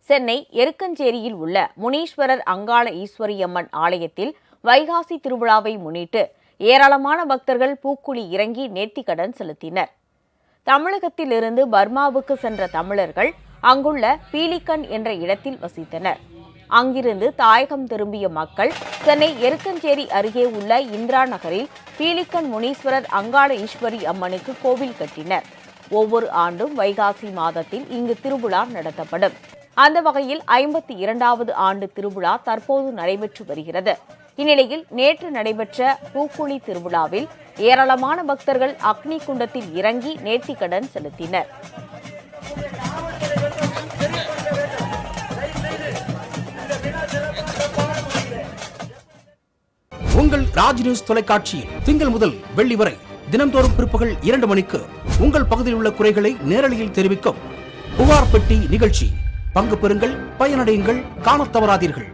சென்னை எருக்கஞ்சேரியில் உள்ள முனீஸ்வரர் அங்காள ஈஸ்வரியம்மன் ஆலயத்தில் வைகாசி திருவிழாவை முன்னிட்டு ஏராளமான பக்தர்கள் பூக்குழி இறங்கி நேர்த்திக்கடன் செலுத்தினர். தமிழகத்திலிருந்து பர்மாவுக்கு சென்ற தமிழர்கள் அங்குள்ள பீலிக்கன் என்ற இடத்தில் வசித்தனர். அங்கிருந்து தாயகம் திரும்பிய மக்கள் சென்னை எருக்கஞ்சேரி அருகே உள்ள இந்திரா நகரில் பீலிக்கன் முனீஸ்வரர் அங்காள ஈஸ்வரி அம்மனுக்கு கோவில் கட்டினர். ஒவ்வொரு ஆண்டும் வைகாசி மாதத்தில் இங்கு திருவிழா நடத்தப்படும். அந்த வகையில் 52வது ஆண்டு திருவிழா தற்போது நடைபெற்று வருகிறது. இந்நிலையில் நேற்று நடைபெற்ற பூக்குழி திருவிழாவில் ஏராளமான பக்தர்கள் அக்னி குண்டத்தில் இறங்கி நேர்த்திக்கடன் செலுத்தினர். உங்கள் ராஜ் நியூஸ் தொலைக்காட்சியில் திங்கள் முதல் வெள்ளி வரை தினந்தோறும் பிற்பகல் 2 மணிக்கு உங்கள் பகுதியில் உள்ள குறைகளை நேரலையில் தெரிவிக்கும் புகார் பெட்டி நிகழ்ச்சி. பங்கு பெறுங்கள், பயனடையுங்கள், காணத் தவறாதீர்கள்.